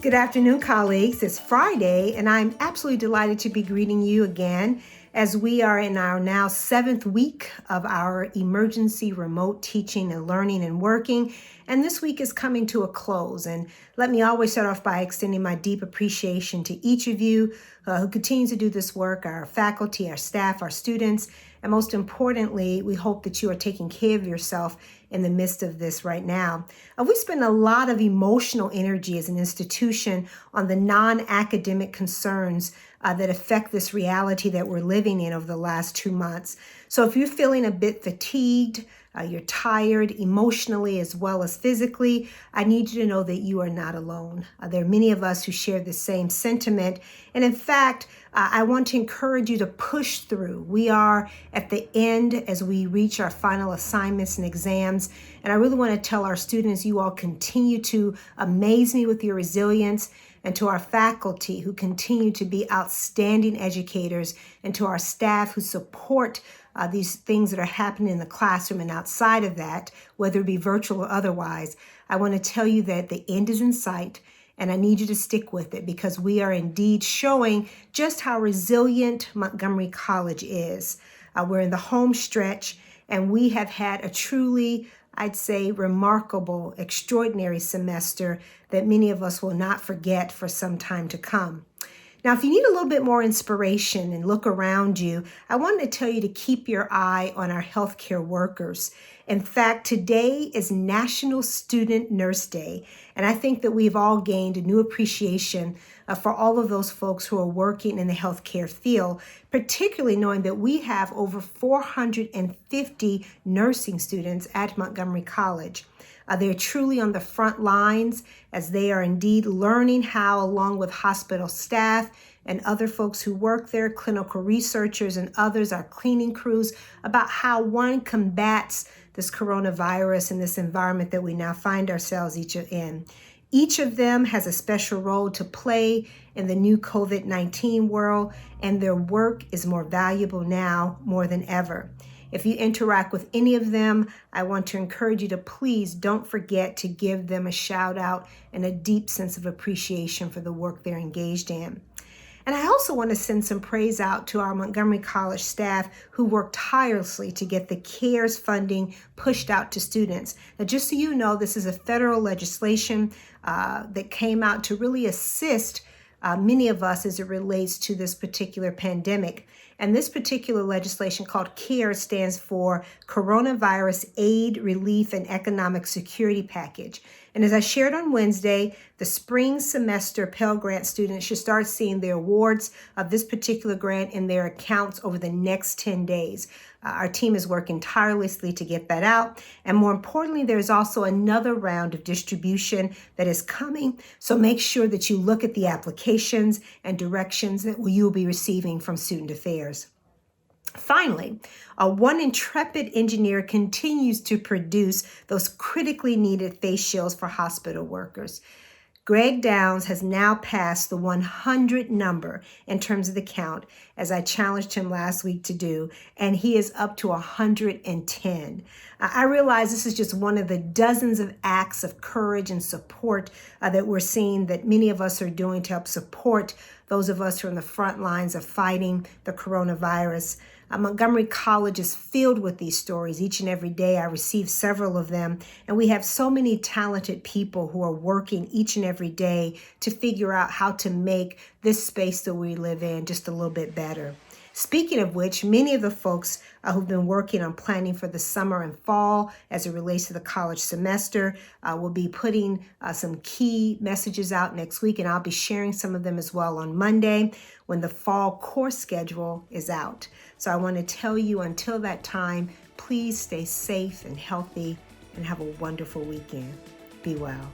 Good afternoon, colleagues. It's Friday, and I'm absolutely delighted to be greeting you again as we are in our now 7th week of our emergency remote teaching and learning and working. And this week is coming to a close. And let me always start off by extending my deep appreciation to each of you who continues to do this work, our faculty, our staff, our students, and most importantly, we hope that you are taking care of yourself in the midst of this right now. We spend a lot of emotional energy as an institution on the non-academic concerns that affect this reality that we're living in over the last 2 months. So if you're feeling a bit fatigued, you're tired emotionally as well as physically, I need you to know that you are not alone. There are many of us who share the same sentiment. And in fact, I want to encourage you to push through. We are at the end as we reach our final assignments and exams. And I really want to tell our students, you all continue to amaze me with your resilience, and to our faculty who continue to be outstanding educators, and to our staff who support these things that are happening in the classroom and outside of that, whether it be virtual or otherwise. I want to tell you that the end is in sight, and I need you to stick with it because we are indeed showing just how resilient Montgomery College is. We're in the home stretch, and we have had a truly, I'd say, remarkable, extraordinary semester that many of us will not forget for some time to come. Now, if you need a little bit more inspiration and look around you, I wanted to tell you to keep your eye on our healthcare workers. In fact, today is National Student Nurse Day, and I think that we've all gained a new appreciation for all of those folks who are working in the healthcare field, particularly knowing that we have over 450 nursing students at Montgomery College. They're truly on the front lines as they are indeed learning how, along with hospital staff and other folks who work there, clinical researchers and others, our cleaning crews, about how one combats this coronavirus in this environment that we now find ourselves each in. Each of them has a special role to play in the new COVID-19 world, and their work is more valuable now more than ever. If you interact with any of them, I want to encourage you to please don't forget to give them a shout out and a deep sense of appreciation for the work they're engaged in. And I also want to send some praise out to our Montgomery College staff who worked tirelessly to get the CARES funding pushed out to students. Now, just so you know, this is a federal legislation that came out to really assist many of us as it relates to this particular pandemic. And this particular legislation called CARES stands for Coronavirus Aid, Relief, and Economic Security Package. And as I shared on Wednesday, the spring semester Pell Grant students should start seeing the awards of this particular grant in their accounts over the next 10 days. Our team is working tirelessly to get that out. And more importantly, there's also another round of distribution that is coming. So make sure that you look at the applications and directions that you'll be receiving from Student Affairs. Finally, one intrepid engineer continues to produce those critically needed face shields for hospital workers. Greg Downs has now passed the 100 number in terms of the count, as I challenged him last week to do, and he is up to 110. I realize this is just one of the dozens of acts of courage and support that we're seeing that many of us are doing to help support those of us who are on the front lines of fighting the coronavirus. Montgomery College is filled with these stories each and every day. I receive several of them, and we have so many talented people who are working each and every day to figure out how to make this space that we live in just a little bit better. Speaking of which, many of the folks who've been working on planning for the summer and fall as it relates to the college semester will be putting some key messages out next week, and I'll be sharing some of them as well on Monday when the fall course schedule is out. So I want to tell you until that time, please stay safe and healthy and have a wonderful weekend. Be well.